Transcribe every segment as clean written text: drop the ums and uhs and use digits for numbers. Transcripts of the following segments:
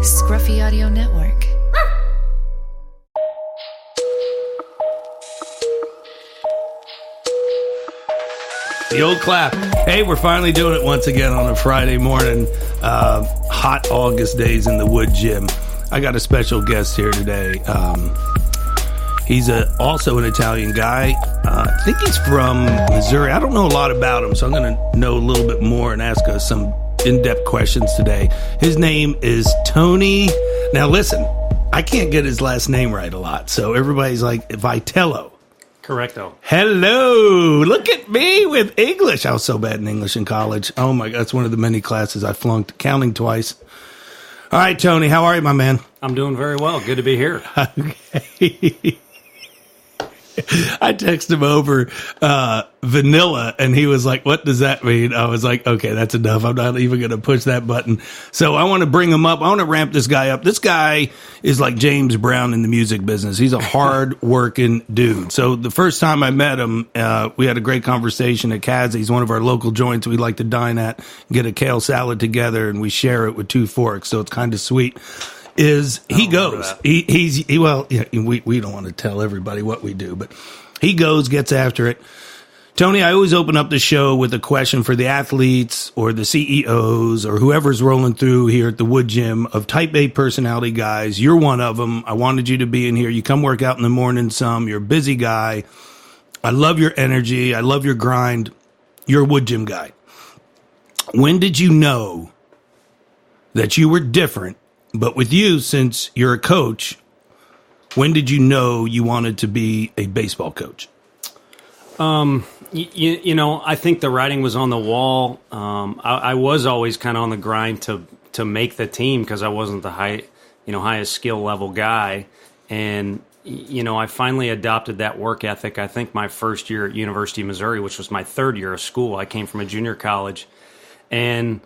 Scruffy Audio Network. The old clap. Hey, we're finally doing it once again on a Friday morning. Hot August days in the Woodgym. I got a special guest here today. He's also an Italian guy. I think he's from Missouri. I don't know a lot about him, so I'm going to know a little bit more and ask us some in-depth questions today. His name is Tony. Now, listen, I can't get his last name right a lot, so everybody's like, Vitello. Correcto. Hello. Look at me with English. I was so bad in English in college. Oh, my God. That's one of the many classes I flunked, counting twice. All right, Tony, how are you, my man? I'm doing very well. Good to be here. Okay. I texted him over vanilla, and he was like, what does that mean? I was like, okay, that's enough. I'm not even going to push that button. So I want to bring him up. I want to ramp this guy up. This guy is like James Brown in the music business. He's a hard-working dude. So the first time I met him, we had a great conversation at Kazzy's, one of our local joints we like to dine at, get a kale salad together, and we share it with 2 forks, so it's kind of sweet. He goes, we don't want to tell everybody what we do, but he goes, gets after it. Tony, I always open up the show with a question for the athletes or the CEOs or whoever's rolling through here at the Woodgym of type A personality guys. You're one of them. I wanted you to be in here. You come work out in the morning some. You're a busy guy. I love your energy. I love your grind. You're a Woodgym guy. When did you know that you were different? But with you, since you're a coach, when did you know you wanted to be a baseball coach? You know, I think the writing was on the wall. I was always kind of on the grind to make the team because I wasn't the highest skill level guy. And, you know, I finally adopted that work ethic. I think my first year at University of Missouri, which was my third year of school, I came from a junior college. And,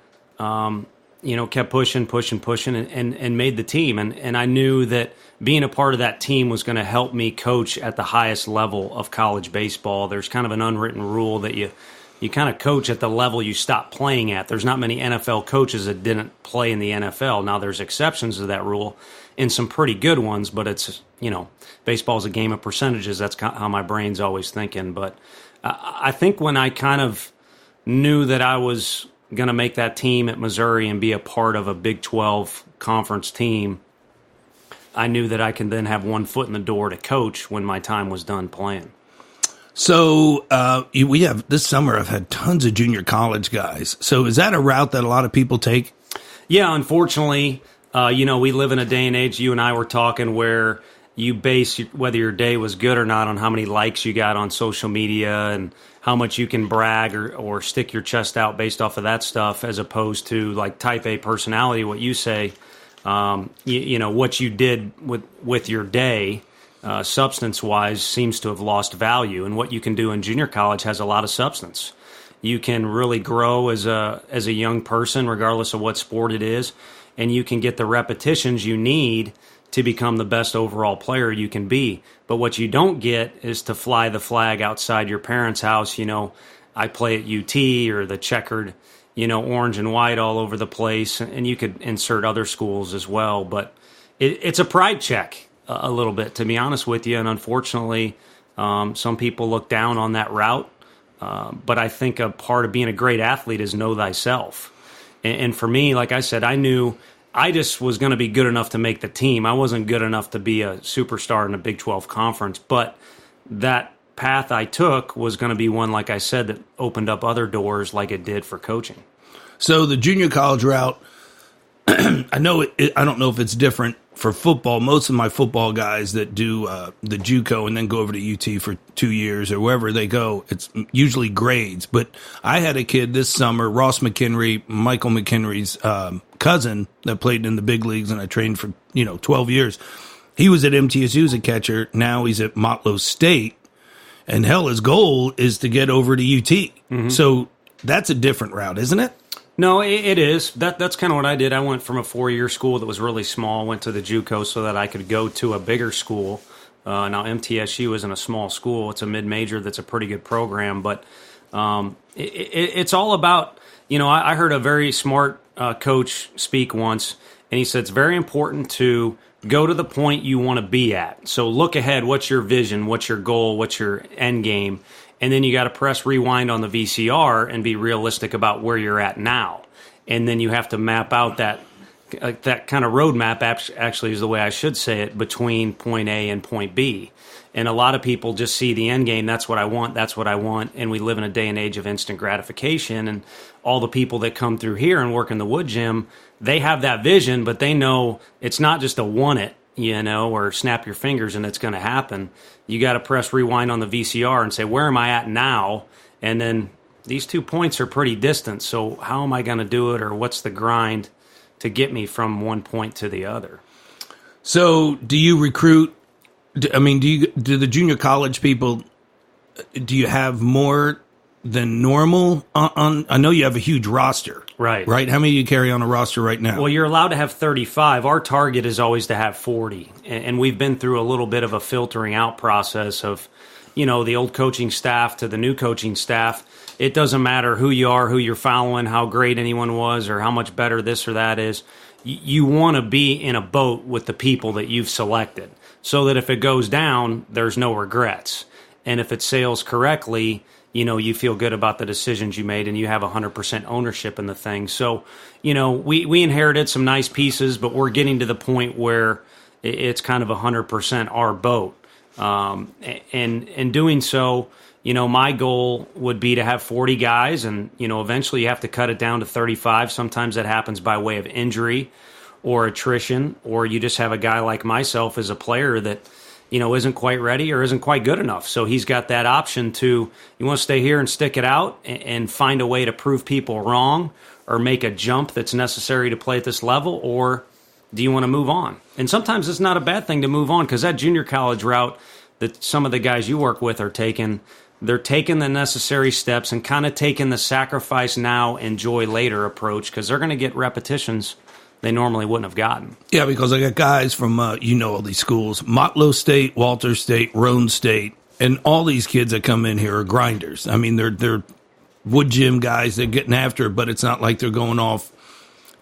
kept pushing and made the team. And I knew that being a part of that team was going to help me coach at the highest level of college baseball. There's kind of an unwritten rule that you kind of coach at the level you stop playing at. There's not many NFL coaches that didn't play in the NFL. Now, there's exceptions to that rule and some pretty good ones, but it's, baseball is a game of percentages. That's how my brain's always thinking. But I think when I kind of knew that I was going to make that team at Missouri and be a part of a Big 12 conference team, I knew that I can then have one foot in the door to coach when my time was done playing. So we have this summer, I've had tons of junior college guys. So is that a route that a lot of people take? Yeah, unfortunately, we live in a day and age, you and I were talking, where you base whether your day was good or not on how many likes you got on social media and how much you can brag or stick your chest out based off of that stuff, as opposed to like type A personality, what you say, what you did with your day, substance-wise, seems to have lost value. And what you can do in junior college has a lot of substance. You can really grow as a young person, regardless of what sport it is, and you can get the repetitions you need to become the best overall player you can be. But what you don't get is to fly the flag outside your parents' house. I play at UT, or the checkered, orange and white all over the place. And you could insert other schools as well. But it's a pride check a little bit, to be honest with you. And unfortunately, some people look down on that route. But I think a part of being a great athlete is know thyself. And for me, like I said, I knew I just was going to be good enough to make the team. I wasn't good enough to be a superstar in a Big 12 conference, but that path I took was going to be one, like I said, that opened up other doors like it did for coaching. So the junior college route, I don't know if it's different for football. Most of my football guys that do the JUCO and then go over to UT for 2 years or wherever they go, it's usually grades. But I had a kid this summer, Ross McHenry, Michael McHenry's cousin, that played in the big leagues, and I trained for 12 years. He was at MTSU as a catcher. Now he's at Motlow State, and his goal is to get over to UT. Mm-hmm. So that's a different route, isn't it? No, it is. That's kind of what I did. I went from a 4-year school that was really small, went to the JUCO so that I could go to a bigger school. Now, MTSU isn't a small school. It's a mid-major that's a pretty good program. But it's all about, I heard a very smart coach speak once, and he said it's very important to go to the point you want to be at. So look ahead. What's your vision? What's your goal? What's your end game? And then you got to press rewind on the VCR and be realistic about where you're at now. And then you have to map out that kind of roadmap, actually is the way I should say it, between point A and point B. And a lot of people just see the end game. That's what I want. That's what I want. And we live in a day and age of instant gratification. And all the people that come through here and work in the Woodgym, they have that vision, but they know it's not just a want it, or snap your fingers and it's going to happen. You got to press rewind on the VCR and say, where am I at now? And then these 2 points are pretty distant. So how am I going to do it? Or what's the grind to get me from one point to the other? So do you recruit? Do the junior college people, do you have more than normal on? I know you have a huge roster. Right. How many do you carry on a roster right now? Well, you're allowed to have 35. Our target is always to have 40. And we've been through a little bit of a filtering out process of, the old coaching staff to the new coaching staff. It doesn't matter who you are, who you're following, how great anyone was, or how much better this or that is. You want to be in a boat with the people that you've selected so that if it goes down, there's no regrets. And if it sails correctly, you feel good about the decisions you made and you have 100% ownership in the thing. So, we inherited some nice pieces, but we're getting to the point where it's kind of 100% our boat. And doing so, my goal would be to have 40 guys and, eventually you have to cut it down to 35. Sometimes that happens by way of injury or attrition, or you just have a guy like myself as a player that, isn't quite ready or isn't quite good enough. So he's got that option to, you want to stay here and stick it out and find a way to prove people wrong or make a jump that's necessary to play at this level, or do you want to move on? And sometimes it's not a bad thing to move on, because that junior college route that some of the guys you work with are taking, they're taking the necessary steps and kind of taking the sacrifice now, enjoy later approach, because they're going to get repetitions they normally wouldn't have gotten. Yeah, because I got guys from, all these schools, Motlow State, Walter State, Roane State, and all these kids that come in here are grinders. I mean, they're Woodgym guys, they're getting after it, but it's not like they're going off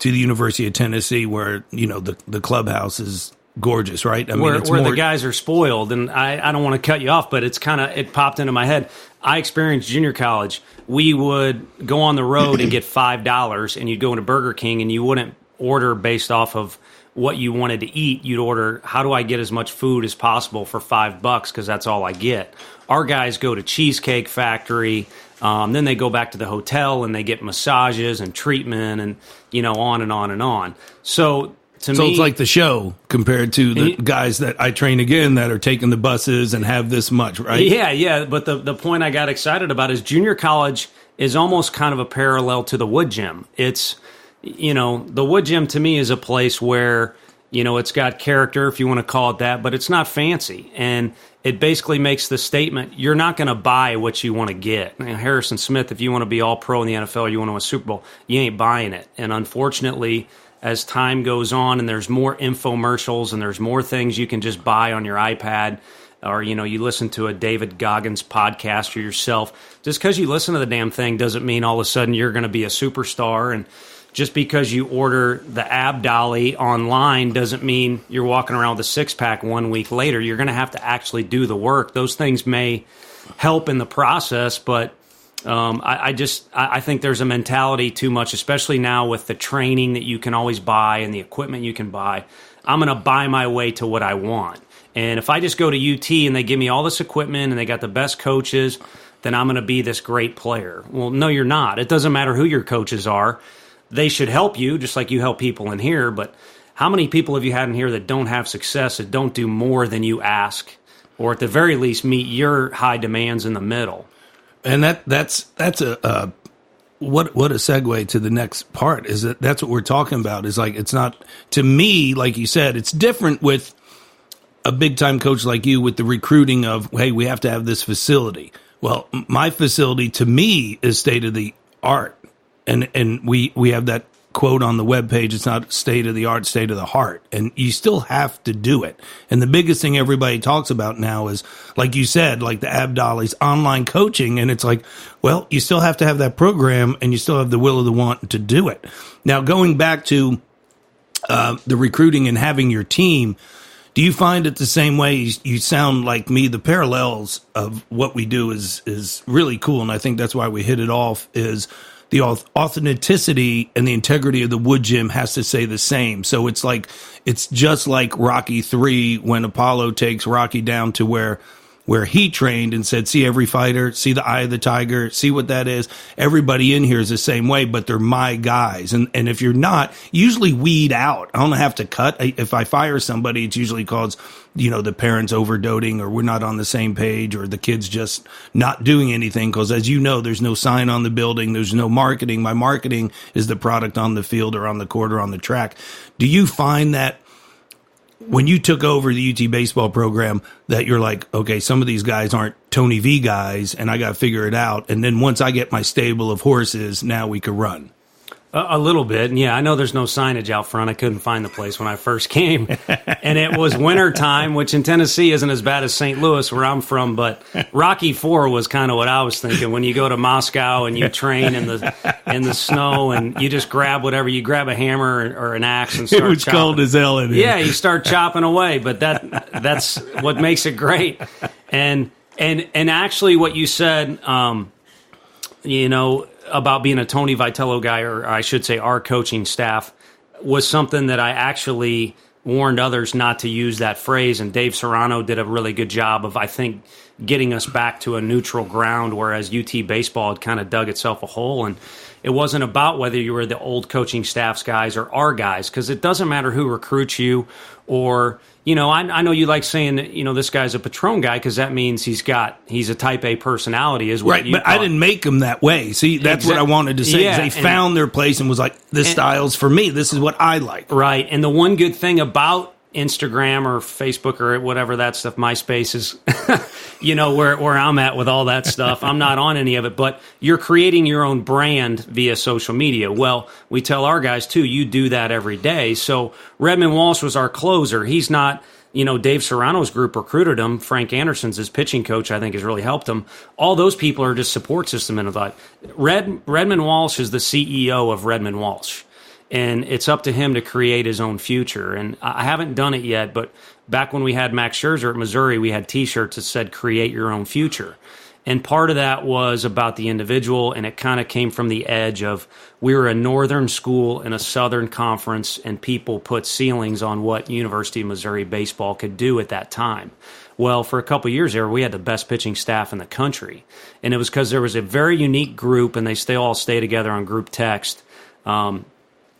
to the University of Tennessee where, the clubhouse is gorgeous, right? I mean, where the guys are spoiled, and I don't want to cut you off, but it popped into my head. I experienced junior college. We would go on the road and get $5, and you'd go into Burger King, and you wouldn't order based off of what you wanted to eat. You'd order, how do I get as much food as possible for $5, because that's all I get. Our guys go to Cheesecake Factory, then they go back to the hotel and they get massages and treatment and, on and on and on. So it's like the show compared to the guys that I train again that are taking the buses and have this much, right? Yeah. But the point I got excited about is junior college is almost kind of a parallel to the Woodgym. It's, the Woodgym to me is a place where, it's got character, if you want to call it that, but it's not fancy. And it basically makes the statement, you're not going to buy what you want to get. Harrison Smith, if you want to be all pro in the NFL, or you want to win a Super Bowl, you ain't buying it. And unfortunately, as time goes on and there's more infomercials and there's more things you can just buy on your iPad, or, you listen to a David Goggins podcast or yourself, just because you listen to the damn thing doesn't mean all of a sudden you're going to be a superstar. And just because you order the ab dolly online doesn't mean you're walking around with a six-pack 1 week later. You're going to have to actually do the work. Those things may help in the process, but I think there's a mentality too much, especially now with the training that you can always buy and the equipment you can buy. I'm going to buy my way to what I want. And if I just go to UT and they give me all this equipment and they got the best coaches, then I'm going to be this great player. Well, no, you're not. It doesn't matter who your coaches are. They should help you just like you help people in here. But how many people have you had in here that don't have success, that don't do more than you ask, or at the very least meet your high demands in the middle? And that's a what a segue to the next part is that's what we're talking about. Is like, it's not, to me, like you said, it's different with a big time coach like you with the recruiting of, hey, we have to have this facility. Well, my facility to me is state of the art. And we have that quote on the webpage, it's not state of the art, state of the heart. And you still have to do it. And the biggest thing everybody talks about now is, like you said, like the Abdali's online coaching. And it's like, well, you still have to have that program and you still have the will of the want to do it. Now, going back to the recruiting and having your team, do you find it the same way? You sound like me. The parallels of what we do is really cool. And I think that's why we hit it off, is the authenticity and the integrity of the Woodgym has to say the same. So it's just like Rocky 3 when Apollo takes Rocky down to where he trained and said, see every fighter, see the eye of the tiger, see what that is. Everybody in here is the same way, but they're my guys. And if you're not, usually weed out. I don't have to cut. If I fire somebody, it's usually cause, the parents overdoting, or we're not on the same page, or the kid's just not doing anything. Cause as you know, there's no sign on the building. There's no marketing. My marketing is the product on the field or on the court or on the track. Do you find that when you took over the UT baseball program, that you're like, okay, some of these guys aren't Tony V guys, and I got to figure it out. And then once I get my stable of horses, now we can run. A little bit. And yeah, I know there's no signage out front. I couldn't find the place when I first came. And it was winter time, which in Tennessee isn't as bad as St. Louis, where I'm from. But Rocky 4 was kind of what I was thinking. When you go to Moscow and you train in the snow and you just grab whatever, you grab a hammer or an axe and start chopping. It was cold as hell in here. Yeah, you start chopping away. But that's what makes it great. And actually what you said, about being a Tony Vitello guy, or I should say our coaching staff, was something that I actually warned others not to use that phrase. And Dave Serrano did a really good job of, I think, getting us back to a neutral ground, whereas UT baseball had kind of dug itself a hole. And it wasn't about whether you were the old coaching staff's guys or our guys, because it doesn't matter who recruits you, or, I know you like saying that, this guy's a Petrone guy, because that means he's a type A personality, is what right, but I didn't make him that way. See, that's what I wanted to say. Yeah, they found their place and was like, this style's for me. This is what I like. Right. And the one good thing about Instagram or Facebook or whatever that stuff, MySpace is, where I'm at with all that stuff. I'm not on any of it, but you're creating your own brand via social media. Well, we tell our guys too, you do that every day. So Redmond Walsh was our closer. He's not, Dave Serrano's group recruited him. Frank Anderson's his pitching coach, I think, has really helped him. All those people are just support system in that. Redmond Walsh is the CEO of Redmond Walsh. And it's up to him to create his own future. And I haven't done it yet, but back when we had Max Scherzer at Missouri, we had T-shirts that said, create your own future. And part of that was about the individual, and it kind of came from the edge of, we were a northern school in a southern conference, and people put ceilings on what University of Missouri baseball could do at that time. Well, for a couple of years there, we had the best pitching staff in the country. And it was because there was a very unique group, and they all stay together on group text.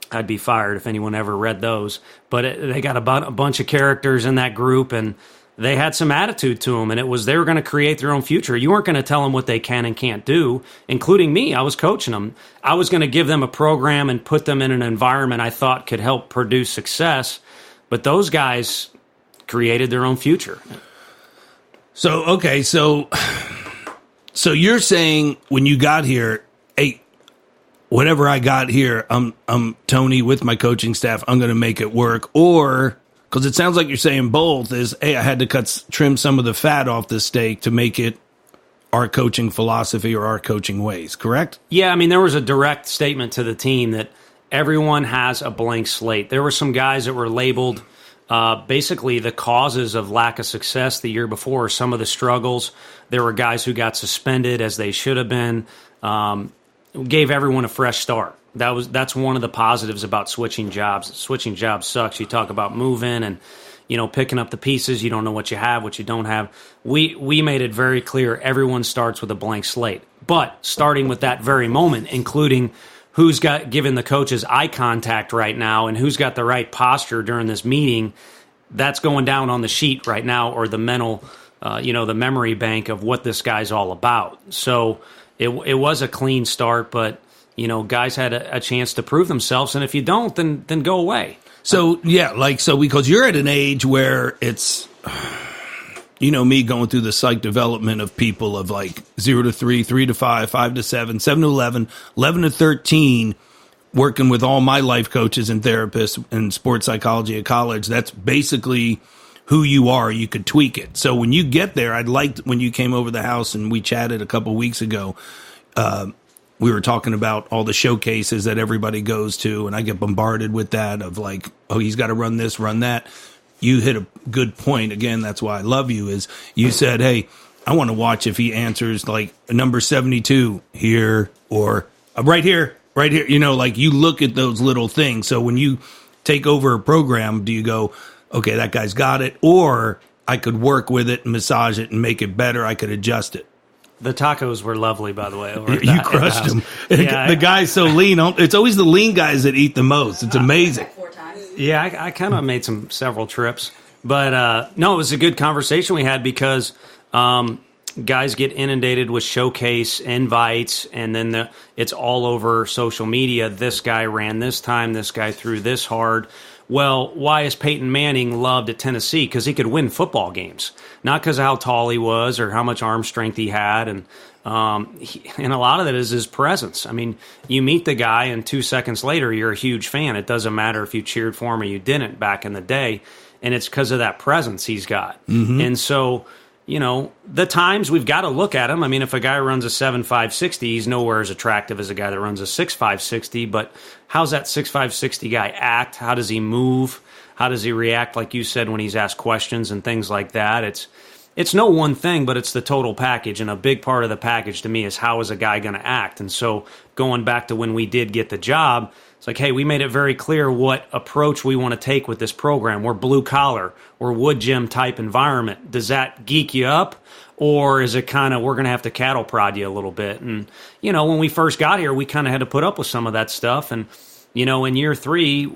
I'd be fired if anyone ever read those. But they got a bunch of characters in that group, and they had some attitude to them, and it was they were going to create their own future. You weren't going to tell them what they can and can't do, including me. I was coaching them. I was going to give them a program and put them in an environment I thought could help produce success, but those guys created their own future. So, okay, so you're saying when you got here, hey, whatever I got here, I'm Tony with my coaching staff. I'm going to make it work. Or, because it sounds like you're saying both, is, hey, I had to trim some of the fat off the steak to make it our coaching philosophy or our coaching ways, correct? Yeah, I mean, there was a direct statement to the team that everyone has a blank slate. There were some guys that were labeled basically the causes of lack of success the year before, some of the struggles. There were guys who got suspended as they should have been. Gave everyone a fresh start. That's one of the positives about switching jobs. Switching jobs sucks. You talk about moving and picking up the pieces. You don't know what you have, what you don't have. We made it very clear everyone starts with a blank slate. But starting with that very moment, including who's given the coaches eye contact right now and who's got the right posture during this meeting, that's going down on the sheet right now, or the mental, the memory bank of what this guy's all about. So it was a clean start, but guys had a chance to prove themselves, and if you don't, then go away. So yeah, because you're at an age where it's, me going through the psych development of people of like 0 to 3, 3 to 5, 5 to 7, 7 to 11, 11 to 13. working with all my life coaches and therapists in sports psychology at college, that's basically who you are. You could tweak it. So when you get there, I liked when you came over the house and we chatted a couple weeks ago. We were talking about all the showcases that everybody goes to, and I get bombarded with that of like, oh, he's got to run this, run that. You hit a good point. Again, that's why I love you, is you said, hey, I want to watch if he answers like number 72 here or right here. You know, like you look at those little things. So when you take over a program, do you go, okay, that guy's got it, or I could work with it and massage it and make it better. I could adjust it. The tacos were lovely, by the way. You crushed them. Yeah, the guy's so lean. It's always the lean guys that eat the most. It's amazing. Yeah, I kind of made several trips. But no, it was a good conversation we had because guys get inundated with showcase invites, and then it's all over social media. This guy ran this time. This guy threw this hard. Well, why is Peyton Manning loved at Tennessee? Because he could win football games, not because of how tall he was or how much arm strength he had. And a lot of that is his presence. I mean, you meet the guy, and 2 seconds later, you're a huge fan. It doesn't matter if you cheered for him or you didn't back in the day. And it's because of that presence he's got. Mm-hmm. And so, you know, the times we've got to look at him. I mean, if a guy runs a 7.5 60, he's nowhere as attractive as a guy that runs a 6.5 60. But how's that 6.5 60 guy act? How does he move? How does he react, like you said, when he's asked questions and things like that? It's no one thing, but it's the total package. And a big part of the package to me is how is a guy going to act? And so going back to when we did get the job, it's like, hey, we made it very clear what approach we want to take with this program. We're blue collar. We're Woodgym type environment. Does that geek you up? Or is it kind of, we're going to have to cattle prod you a little bit? And, you know, when we first got here, we kind of had to put up with some of that stuff. And, you know, in year 3,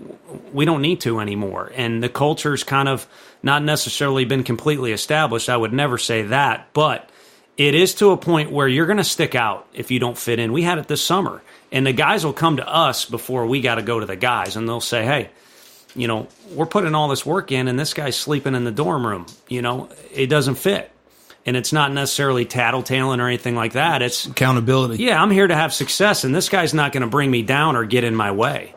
we don't need to anymore. And the culture's kind of not necessarily been completely established. I would never say that. But it is to a point where you're going to stick out if you don't fit in. We had it this summer. And the guys will come to us before we got to go to the guys. And they'll say, hey, you know, we're putting all this work in and this guy's sleeping in the dorm room. You know, it doesn't fit. And it's not necessarily tattletaling or anything like that. It's accountability. Yeah, I'm here to have success, and this guy's not going to bring me down or get in my way.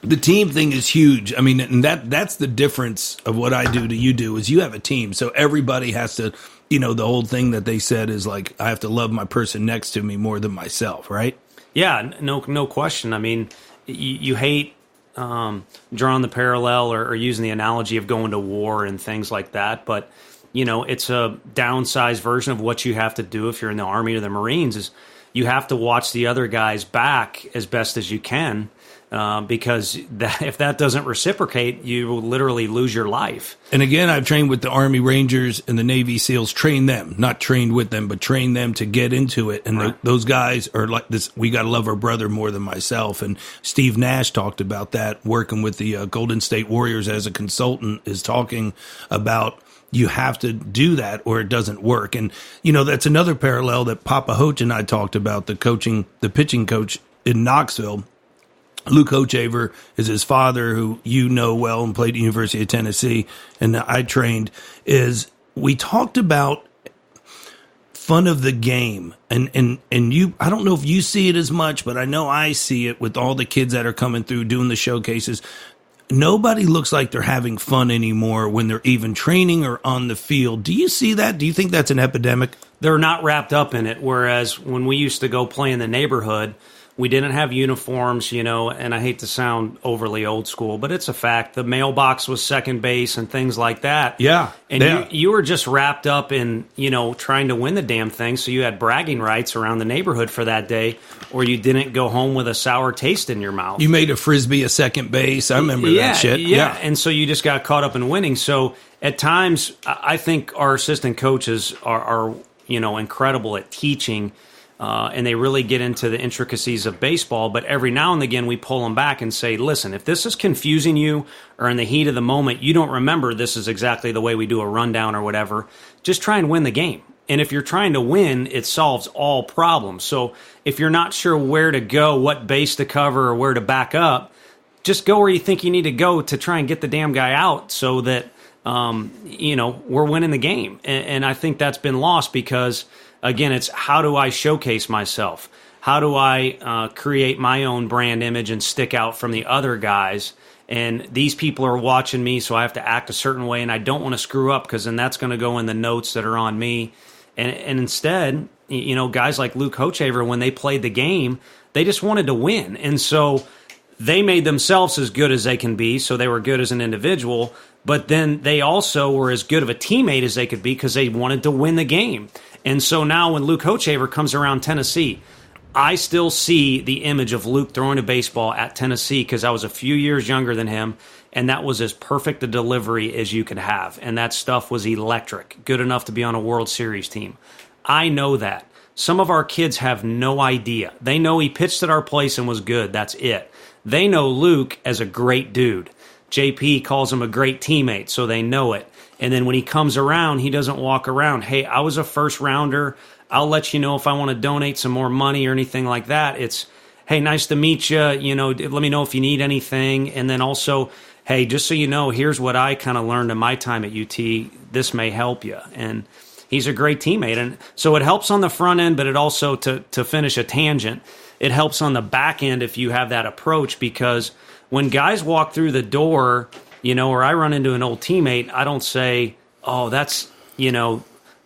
The team thing is huge. I mean, and that's the difference of what I do to you do is you have a team. So everybody has to, you know, the whole thing that they said is like, I have to love my person next to me more than myself, right? Yeah, no question. I mean, you hate drawing the parallel or using the analogy of going to war and things like that. But, you know, it's a downsized version of what you have to do if you're in the Army or the Marines is you have to watch the other guys back as best as you can. Because if that doesn't reciprocate, you will literally lose your life. And again, I've trained with the Army Rangers and the Navy SEALs, train them, not trained with them, but train them to get into it. And right. Those guys are like this, we got to love our brother more than myself. And Steve Nash talked about that, working with the Golden State Warriors as a consultant, is talking about you have to do that or it doesn't work. And, you know, that's another parallel that Papa Hoach and I talked about, the pitching coach in Knoxville. Luke Hochaver is his father, who you know well and played at the University of Tennessee, and I trained, is we talked about fun of the game. And you, I don't know if you see it as much, but I know I see it with all the kids that are coming through doing the showcases. Nobody looks like they're having fun anymore when they're even training or on the field. Do you see that? Do you think that's an epidemic? They're not wrapped up in it, whereas when we used to go play in the neighborhood, we didn't have uniforms, you know, and I hate to sound overly old school, but it's a fact. The mailbox was second base and things like that. Yeah. And you were just wrapped up in, you know, trying to win the damn thing. So you had bragging rights around the neighborhood for that day, or you didn't go home with a sour taste in your mouth. You made a Frisbee a second base. I remember that shit. Yeah. And so you just got caught up in winning. So at times, I think our assistant coaches are you know, incredible at teaching. And they really get into the intricacies of baseball. But every now and again, we pull them back and say, listen, if this is confusing you or in the heat of the moment, you don't remember this is exactly the way we do a rundown or whatever, just try and win the game. And if you're trying to win, it solves all problems. So if you're not sure where to go, what base to cover or where to back up, just go where you think you need to go to try and get the damn guy out so that, you know, we're winning the game. And I think that's been lost because, again, it's how do I showcase myself? How do I create my own brand image and stick out from the other guys? And these people are watching me, so I have to act a certain way, and I don't want to screw up because then that's going to go in the notes that are on me. And instead, guys like Luke Hochaver, when they played the game, they just wanted to win. And so they made themselves as good as they can be, so they were good as an individual, but then they also were as good of a teammate as they could be because they wanted to win the game. And so now when Luke Hochaver comes around Tennessee, I still see the image of Luke throwing a baseball at Tennessee because I was a few years younger than him, and that was as perfect a delivery as you could have. And that stuff was electric, good enough to be on a World Series team. I know that. Some of our kids have no idea. They know he pitched at our place and was good. That's it. They know Luke as a great dude. JP calls him a great teammate, so they know it. And then when he comes around, he doesn't walk around, hey, I was a first rounder. I'll let you know if I want to donate some more money or anything like that. It's, hey, nice to meet you. Let me know if you need anything. And then also, hey, just so you know, here's what I kind of learned in my time at UT. This may help you. And he's a great teammate. And so it helps on the front end, but it also, to finish a tangent, it helps on the back end if you have that approach, because when guys walk through the door, or I run into an old teammate, I don't say, oh, that's,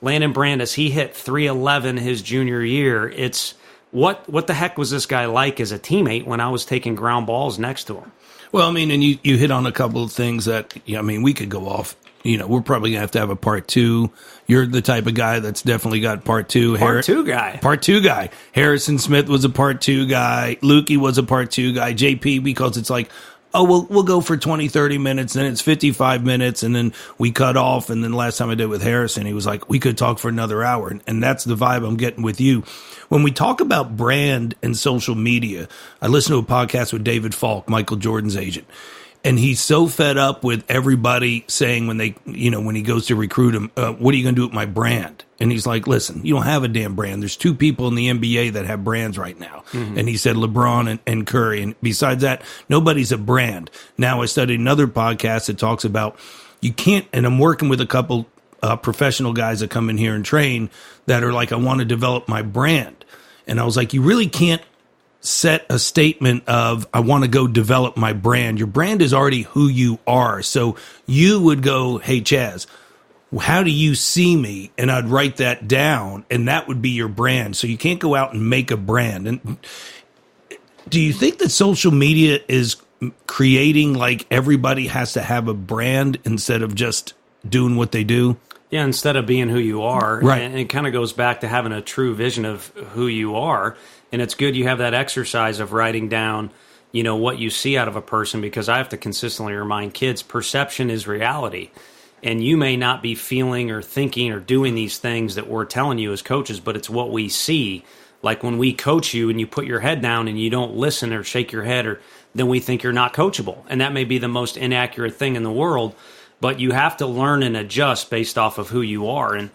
Landon Brandis, he hit 311 his junior year. It's what the heck was this guy like as a teammate when I was taking ground balls next to him? Well, I mean, and you hit on a couple of things that, we could go off. We're probably going to have a part two. You're the type of guy that's definitely got part two. Part two guy. Part two guy. Harrison Smith was a part two guy. Lukey was a part two guy. JP, because it's like, oh, we'll go for 20, 30 minutes, then it's 55 minutes, and then we cut off. And then last time I did with Harrison, he was like, we could talk for another hour. And that's the vibe I'm getting with you. When we talk about brand and social media, I listened to a podcast with David Falk, Michael Jordan's agent. And he's so fed up with everybody saying when he goes to recruit him, what are you going to do with my brand? And he's like, listen, you don't have a damn brand. There's two people in the NBA that have brands right now. Mm-hmm. And he said LeBron and Curry. And besides that, nobody's a brand. Now I studied another podcast that talks about you can't, and I'm working with a couple professional guys that come in here and train that are like, I want to develop my brand. And I was like, you really can't set a statement of, I want to go develop my brand. Your brand is already who you are. So you would go, hey, Chaz, how do you see me? And I'd write that down, and that would be your brand. So you can't go out and make a brand. And do you think that social media is creating like everybody has to have a brand instead of just doing what they do? Yeah, instead of being who you are. Right. And it kind of goes back to having a true vision of who you are. And it's good you have that exercise of writing down, what you see out of a person, because I have to consistently remind kids, perception is reality. And you may not be feeling or thinking or doing these things that we're telling you as coaches, but it's what we see. Like when we coach you and you put your head down and you don't listen or shake your head, then we think you're not coachable. And that may be the most inaccurate thing in the world, but you have to learn and adjust based off of who you are. And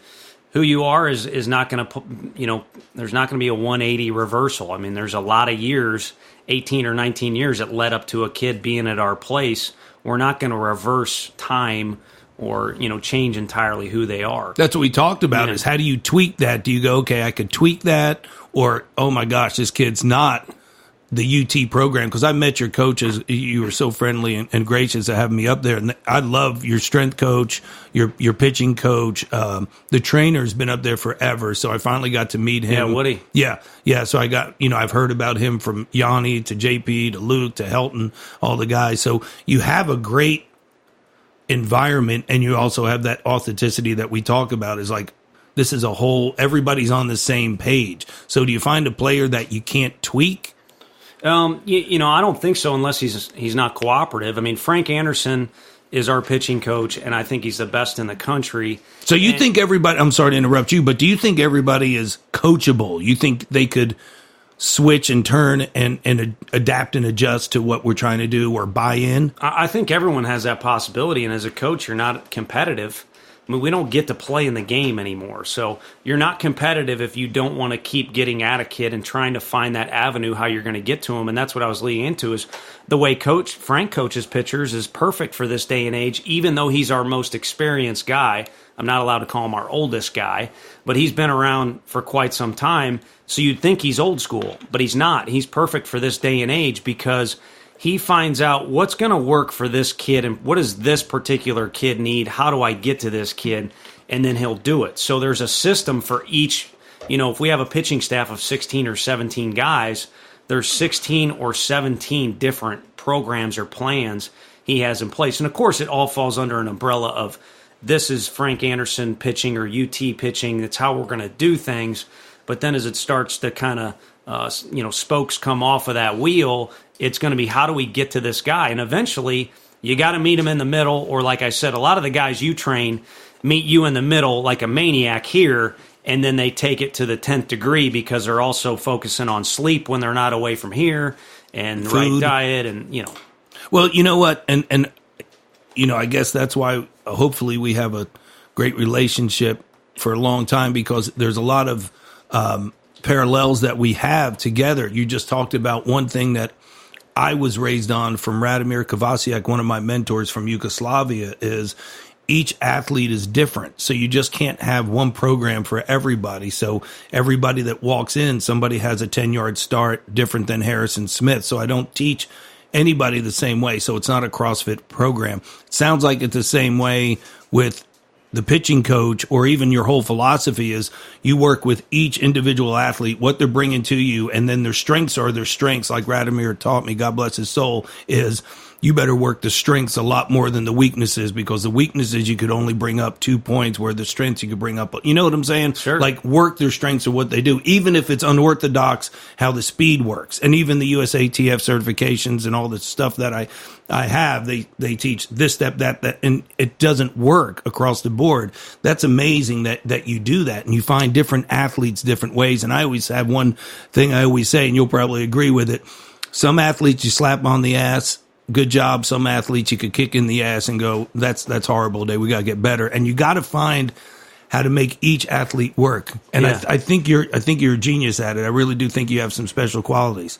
who you are is not going to, there's not going to be a 180 reversal. I mean, there's a lot of years, 18 or 19 years that led up to a kid being at our place. We're not going to reverse time or, change entirely who they are. That's what we talked about is how do you tweak that? Do you go, okay, I could tweak that? Or, oh my gosh, this kid's not the UT program, because I met your coaches. You were so friendly and gracious to have me up there. And I love your strength coach, your pitching coach. The trainer's been up there forever. So I finally got to meet him. Yeah, Woody. Yeah. So I got, I've heard about him from Yanni to JP to Luke to Helton, all the guys. So you have a great environment, and you also have that authenticity that we talk about is like, this is a whole, everybody's on the same page. So do you find a player that you can't tweak? I don't think so unless he's not cooperative. I mean, Frank Anderson is our pitching coach, and I think he's the best in the country. So you think everybody, I'm sorry to interrupt you, but do you think everybody is coachable? You think they could switch and turn and adapt and adjust to what we're trying to do or buy in? I think everyone has that possibility, and as a coach, you're not competitive. I mean, we don't get to play in the game anymore. So you're not competitive if you don't want to keep getting at a kid and trying to find that avenue how you're going to get to him. And that's what I was leading into, is the way Frank coaches pitchers is perfect for this day and age, even though he's our most experienced guy. I'm not allowed to call him our oldest guy, but he's been around for quite some time. So you'd think he's old school, but he's not. He's perfect for this day and age because he finds out what's going to work for this kid and what does this particular kid need? How do I get to this kid? And then he'll do it. So there's a system for each. If we have a pitching staff of 16 or 17 guys, there's 16 or 17 different programs or plans he has in place. And of course, it all falls under an umbrella of this is Frank Anderson pitching or UT pitching. That's how we're going to do things. But then as it starts to kind of, spokes come off of that wheel, it's going to be how do we get to this guy? And eventually, you got to meet him in the middle. Or like I said, a lot of the guys you train meet you in the middle like a maniac here, and then they take it to the 10th degree because they're also focusing on sleep when they're not away from here and the right diet and. Well, you know what? And I guess that's why hopefully we have a great relationship for a long time, because there's a lot of parallels that we have together. You just talked about one thing that I was raised on from Radomir Kovacic, one of my mentors from Yugoslavia, is each athlete is different. So you just can't have one program for everybody. So everybody that walks in, somebody has a 10-yard start different than Harrison Smith. So I don't teach anybody the same way. So it's not a CrossFit program. It sounds like it's the same way with the pitching coach, or even your whole philosophy is you work with each individual athlete, what they're bringing to you, and then their strengths are their strengths. Like Radomir taught me, God bless his soul, is you better work the strengths a lot more than the weaknesses, because the weaknesses you could only bring up 2 points, where the strengths you could bring up, you know what I'm saying? Sure. Like work their strengths of what they do, even if it's unorthodox, how the speed works. And even the USATF certifications and all the stuff that I have, they teach this step, that, and it doesn't work across the board. That's amazing that you do that, and you find different athletes different ways. And I always have one thing I always say, and you'll probably agree with it. Some athletes you slap on the ass, good job. Some athletes you could kick in the ass and go, that's horrible today. We got to get better. And you got to find how to make each athlete work. And yeah. I think you're a genius at it. I really do think you have some special qualities.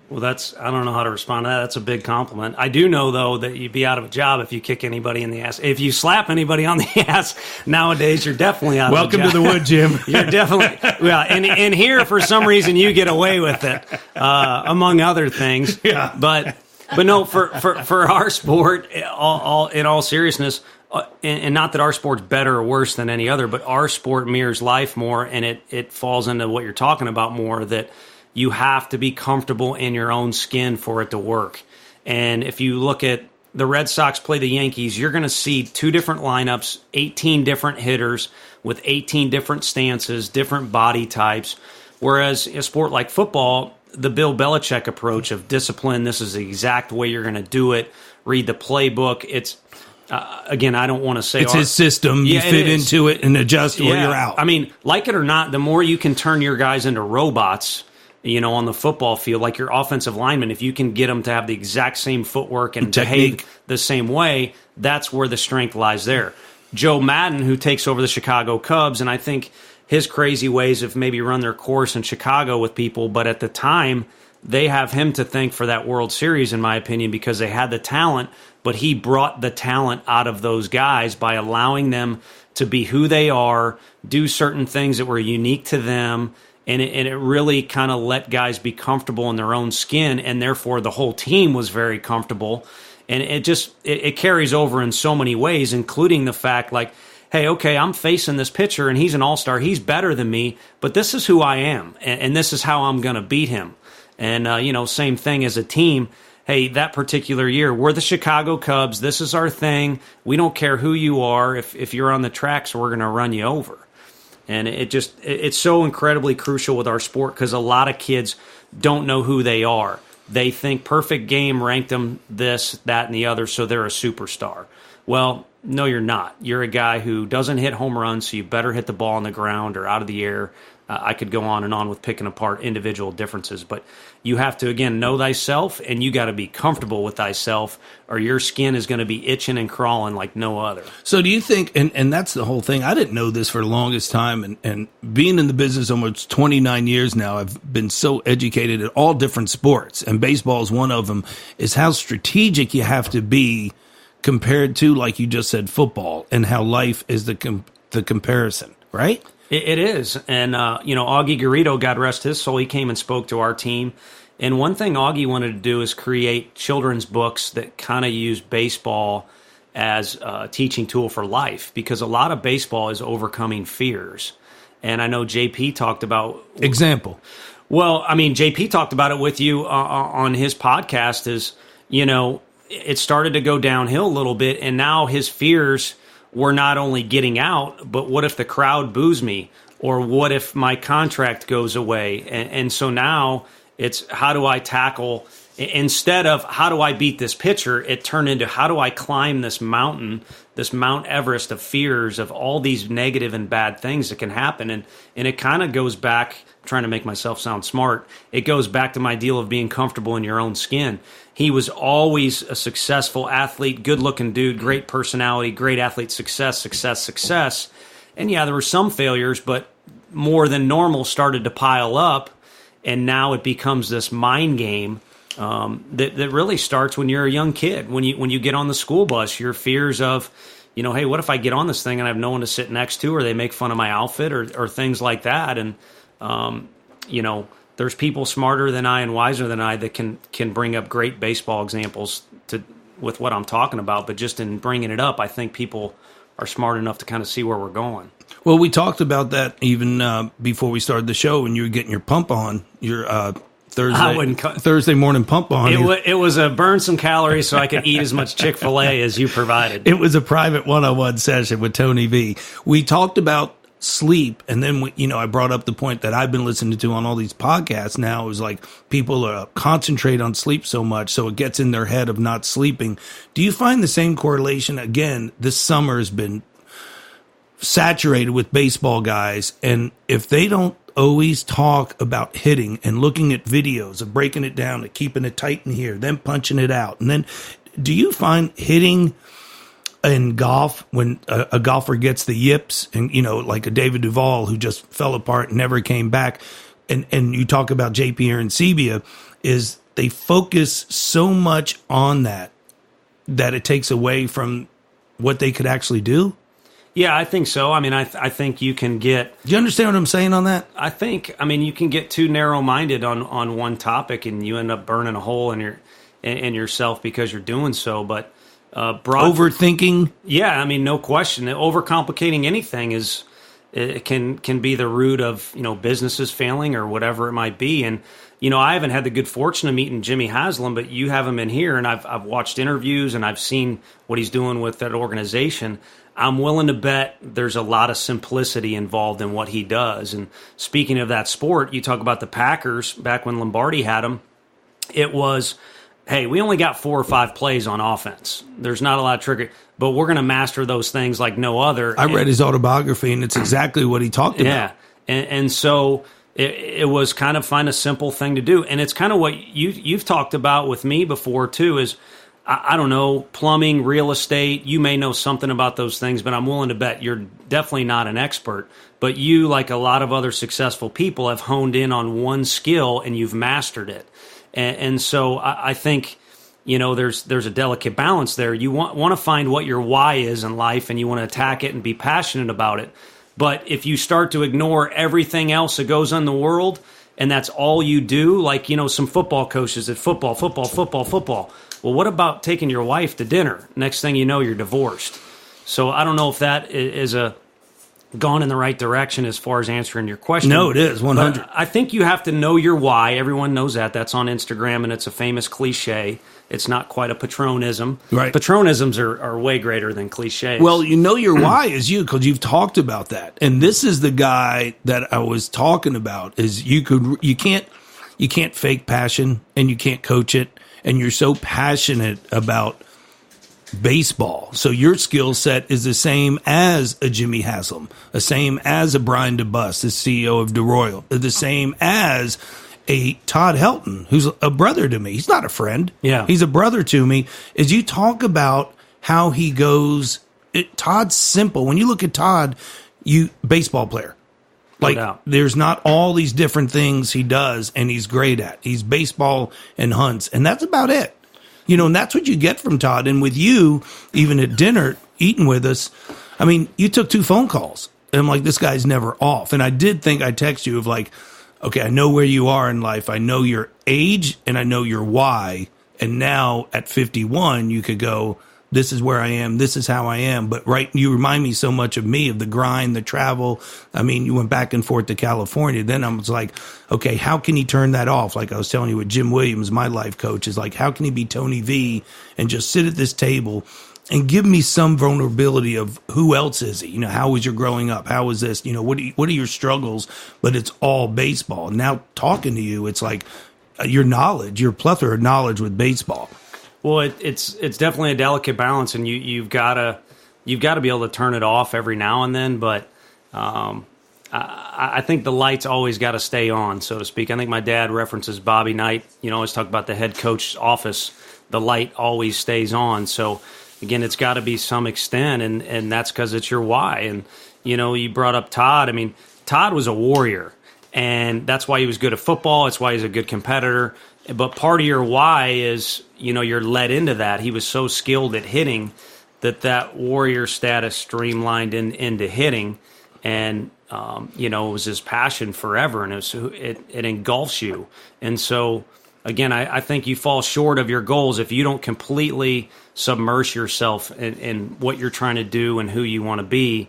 Well, I don't know how to respond to that. That's a big compliment. I do know, though, that you'd be out of a job if you kick anybody in the ass. If you slap anybody on the ass nowadays, you're definitely out of a job. Welcome to the Woodgym. You're definitely, well, and here, for some reason, you get away with it, among other things. Yeah. But no, for our sport, in all seriousness, and not that our sport's better or worse than any other, but our sport mirrors life more, and it falls into what you're talking about more, that you have to be comfortable in your own skin for it to work. And if you look at the Red Sox play the Yankees, you're going to see 2 different lineups, 18 different hitters with 18 different stances, different body types. Whereas a sport like football, the Bill Belichick approach of discipline, this is the exact way you're going to do it, read the playbook. It's, again, I don't want to say... It's his system. You fit into it and adjust or you're out. I mean, like it or not, the more you can turn your guys into robots, on the football field, like your offensive linemen, if you can get them to have the exact same footwork and behave the same way, that's where the strength lies there. Joe Madden, who takes over the Chicago Cubs, and I think his crazy ways have maybe run their course in Chicago with people, but at the time, they have him to thank for that World Series, in my opinion, because they had the talent, but he brought the talent out of those guys by allowing them to be who they are, do certain things that were unique to them, and it really kind of let guys be comfortable in their own skin, and therefore the whole team was very comfortable. And it carries over in so many ways, including the fact, like, hey, okay, I'm facing this pitcher, and he's an all-star. He's better than me, but this is who I am, and this is how I'm going to beat him. And, same thing as a team. Hey, that particular year, we're the Chicago Cubs. This is our thing. We don't care who you are. If you're on the tracks, we're going to run you over. And it's so incredibly crucial with our sport, because a lot of kids don't know who they are. They think perfect game ranked them this, that, and the other, so they're a superstar. Well, no, you're not. You're a guy who doesn't hit home runs, so you better hit the ball on the ground or out of the air I could go on and on with picking apart individual differences, but you have to, again, know thyself, and you got to be comfortable with thyself, or your skin is going to be itching and crawling like no other. So do you think, and that's the whole thing, I didn't know this for the longest time, and being in the business almost 29 years now, I've been so educated at all different sports, and baseball is one of them, is how strategic you have to be compared to, like you just said, football, and how life is the comparison, right? It is. And, Augie Garrido, God rest his soul, he came and spoke to our team. And one thing Augie wanted to do is create children's books that kind of use baseball as a teaching tool for life, because a lot of baseball is overcoming fears. And I know JP talked about... Example. Well, I mean, JP talked about it with you on his podcast is, it started to go downhill a little bit, and now his fears... we're not only getting out, but what if the crowd boos me? Or what if my contract goes away? And so now it's how do I tackle, instead of how do I beat this pitcher, it turned into how do I climb this mountain, this Mount Everest of fears of all these negative and bad things that can happen. And it kind of goes back, I'm trying to make myself sound smart, it goes back to my deal of being comfortable in your own skin. He was always a successful athlete, good-looking dude, great personality, great athlete, success. And yeah, there were some failures, but more than normal started to pile up, and now it becomes this mind game that really starts when you're a young kid. When you get on the school bus, your fears of, hey, what if I get on this thing and I have no one to sit next to, or they make fun of my outfit, or things like that. And there's people smarter than I and wiser than I that can bring up great baseball examples with what I'm talking about. But just in bringing it up, I think people are smart enough to kind of see where we're going. Well, we talked about that even before we started the show when you were getting your pump on, your Thursday morning pump on. It was a burn some calories so I could eat as much Chick-fil-A as you provided. It was a private one-on-one session with Tony V. We talked about sleep, and then I brought up the point that I've been listening to on all these podcasts now is like people concentrate on sleep so much so it gets in their head of not sleeping. Do you find the same correlation? Again, this summer has been saturated with baseball guys, and if they don't always talk about hitting and looking at videos of breaking it down and keeping it tight in here, then punching it out, and then do you find hitting in golf, when a golfer gets the yips, and like a David Duval who just fell apart and never came back, and you talk about JP Arancibia, is they focus so much on that it takes away from what they could actually do? Yeah, I think so. I mean, I think you can get... Do you understand what I'm saying on that? You can get too narrow-minded on one topic, and you end up burning a hole in yourself because you're doing so, but... overthinking? Yeah, no question. Overcomplicating anything it can be the root of businesses failing or whatever it might be. And I haven't had the good fortune of meeting Jimmy Haslam, but you have him in here, and I've watched interviews and I've seen what he's doing with that organization. I'm willing to bet there's a lot of simplicity involved in what he does. And speaking of that sport, you talk about the Packers back when Lombardi had them. It was, hey, we only got 4 or 5 plays on offense. There's not a lot of trigger, but we're going to master those things like no other. I read his autobiography, and it's exactly what he talked about. Yeah, and so it was kind of find a simple thing to do. And it's kind of what you've talked about with me before, too, is, I don't know, plumbing, real estate. You may know something about those things, but I'm willing to bet you're definitely not an expert. But you, like a lot of other successful people, have honed in on one skill and you've mastered it. And so I think, there's a delicate balance there. You want to find what your why is in life, and you want to attack it and be passionate about it. But if you start to ignore everything else that goes on in the world, and that's all you do, like, some football coaches at football. Well, what about taking your wife to dinner? Next thing you know, you're divorced. So I don't know if that is gone in the right direction as far as answering your question. No, it is 100. But I think you have to know your why. Everyone knows that. That's on Instagram, and it's a famous cliche. It's not quite a Patronism. Right. Patronisms are way greater than cliches. Well, your why is you, because you've talked about that. And this is the guy that I was talking about, is you can't fake passion, and you can't coach it. And you're so passionate about baseball. So your skill set is the same as a Jimmy Haslam, the same as a Brian DeBus, the CEO of DeRoyal, the same as a Todd Helton, who's a brother to me. He's not a friend. Yeah. He's a brother to me. As you talk about how he goes, Todd's simple. When you look at Todd, baseball player. Like, there's not all these different things he does and he's great at. He's baseball and hunts, and that's about it. You know, and that's what you get from Todd. And with you, even at dinner, eating with us, I mean, you took 2 phone calls. And I'm like, this guy's never off. And I did think I text you of like, okay, I know where you are in life. I know your age and I know your why. And now at 51, you could go, this is where I am. This is how I am. But you remind me so much of me, of the grind, the travel. I mean, you went back and forth to California. Then I was like, okay, how can he turn that off? Like I was telling you with Jim Williams, my life coach, is like, how can he be Tony V and just sit at this table and give me some vulnerability of who else is he? You know, how was your growing up? How was this? You know, what are your struggles? But it's all baseball. Now talking to you, it's like your knowledge, your plethora of knowledge with baseball. Well, it's definitely a delicate balance, and you've got to be able to turn it off every now and then. But I think the light's always got to stay on, so to speak. I think my dad references Bobby Knight. You know, always talk about the head coach's office. The light always stays on. So again, it's got to be some extent, and that's because it's your why. And you know, you brought up Todd. I mean, Todd was a warrior, and that's why he was good at football. That's why he's a good competitor. But part of your why is, you know, you're led into that. He was so skilled at hitting that warrior status streamlined into hitting, and you know, it was his passion forever, and it engulfs you. And so, again, I think you fall short of your goals if you don't completely submerge yourself in what you're trying to do and who you want to be.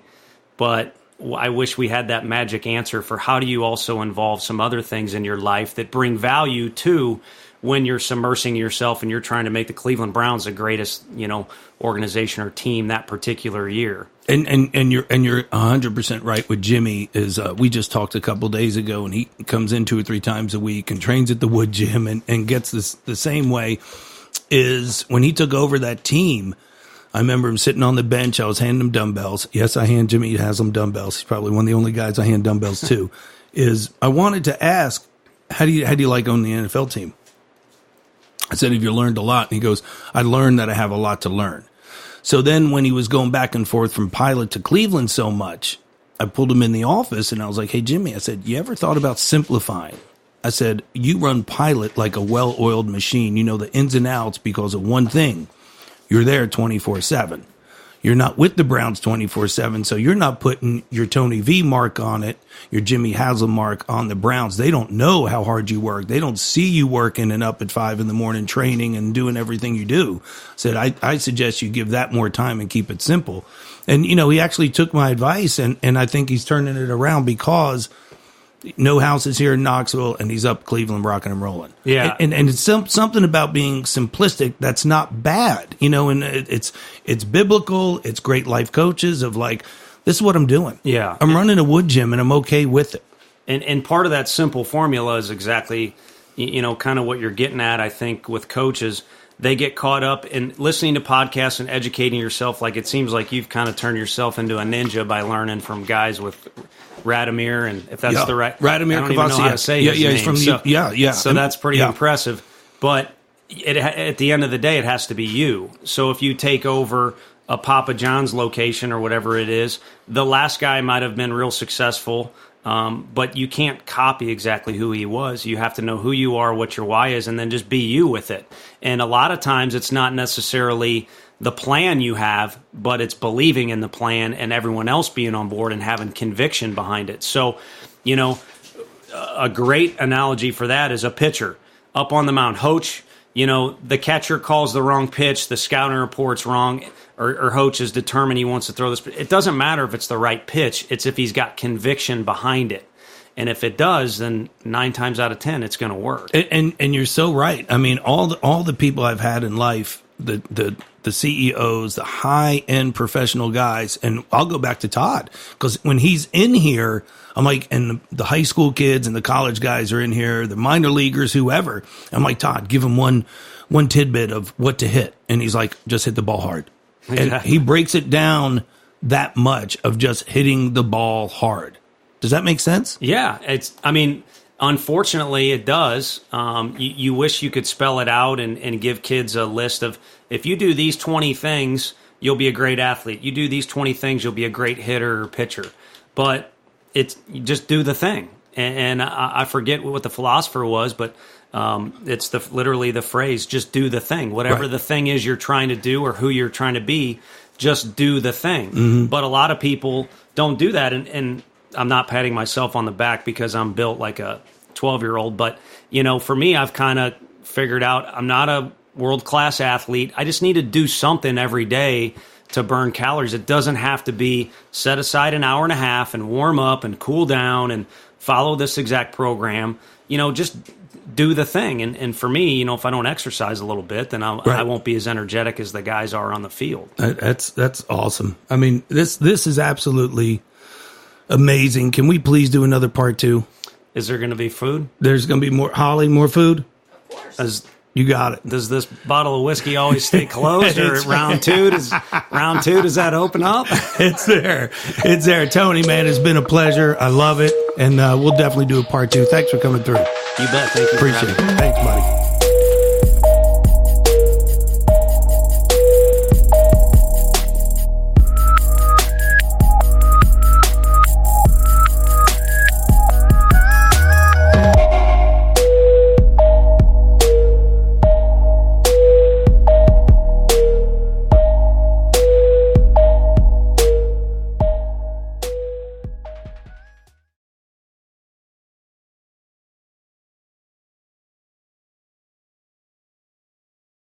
But I wish we had that magic answer for how do you also involve some other things in your life that bring value to when you're submersing yourself and you're trying to make the Cleveland Browns the greatest, you know, organization or team that particular year. And you're 100% right with Jimmy. Is we just talked a couple days ago, and he comes in 2 or 3 times a week and trains at the Woodgym and gets this the same way. Is when he took over that team, I remember him sitting on the bench. I was handing him dumbbells. Yes, I hand Jimmy Haslam dumbbells. He's probably one of the only guys I hand dumbbells to. Is I wanted to ask, how do you like owning the NFL team? I said, have you learned a lot? And he goes, I learned that I have a lot to learn. So then when he was going back and forth from Pilot to Cleveland so much, I pulled him in the office and I was like, hey, Jimmy, I said, you ever thought about simplifying? I said, you run Pilot like a well-oiled machine. You know the ins and outs because of one thing. You're there 24/7. You're not with the Browns 24/7, so you're not putting your Tony V mark on it, your Jimmy Haslam mark on the Browns. They don't know how hard you work. They don't see you working and up at 5 a.m. training and doing everything you do. Said, I suggest you give that more time and keep it simple. And, you know, he actually took my advice, and I think he's turning it around because no houses here in Knoxville, and he's up Cleveland rocking and rolling. Yeah. And it's something about being simplistic that's not bad, you know, and it's biblical. It's great life coaches of like, this is what I'm doing. Yeah. I'm running a Woodgym and I'm okay with it. And part of that simple formula is exactly, you know, kind of what you're getting at, I think, with coaches. They get caught up in listening to podcasts and educating yourself. Like it seems like you've kind of turned yourself into a ninja by learning from guys with Radomir, and if that's the right Radomir, I don't even know how to say his name. He's from So that's pretty impressive. But at the end of the day, it has to be you. So if you take over a Papa John's location or whatever it is, the last guy might have been real successful, but you can't copy exactly who he was. You have to know who you are, what your why is, and then just be you with it. And a lot of times it's not necessarily the plan you have, but it's believing in the plan and everyone else being on board and having conviction behind it. So, you know, a great analogy for that is a pitcher up on the mound. Hoach, you know, the catcher calls the wrong pitch, the scouting report's wrong, or Hoach is determined he wants to throw this. It doesn't matter if it's the right pitch. It's if he's got conviction behind it. And if it does, then 9 times out of 10, it's going to work. And you're so right. I mean, all the people I've had in life, the CEOs, the high-end professional guys, and I'll go back to Todd, because when he's in here, I'm like, and the high school kids and the college guys are in here, the minor leaguers, whoever. I'm like, Todd, give them one one tidbit of what to hit. And he's like, just hit the ball hard. Exactly. And he breaks it down that much of just hitting the ball hard. Does that make sense? Yeah, unfortunately, it does. You wish you could spell it out and give kids a list of, if you do these 20 things, you'll be a great athlete. You do these 20 things, you'll be a great hitter or pitcher. But you just do the thing. And I forget what the philosopher was, but it's literally the phrase, just do the thing. Whatever the thing is you're trying to do or who you're trying to be, just do the thing. Mm-hmm. But a lot of people don't do that. And I'm not patting myself on the back because I'm built like a 12-year-old. But, for me, I've kind of figured out I'm not a world-class athlete. I just need to do something every day to burn calories. It doesn't have to be set aside an hour and a half and warm up and cool down and follow this exact program. Just do the thing. And for me, if I don't exercise a little bit, then I won't be as energetic as the guys are on the field. That's awesome. I mean, this is absolutely amazing. Can we please do another part 2? Is there going to be food? There's going to be more. Holly, more food? Of course. You got it. Does this bottle of whiskey always stay closed, or round two? Does that open up? It's there. Tony, man, it's been a pleasure. I love it, and we'll definitely do a part 2. Thanks for coming through. You bet. Thank you. Appreciate it. Thanks, buddy.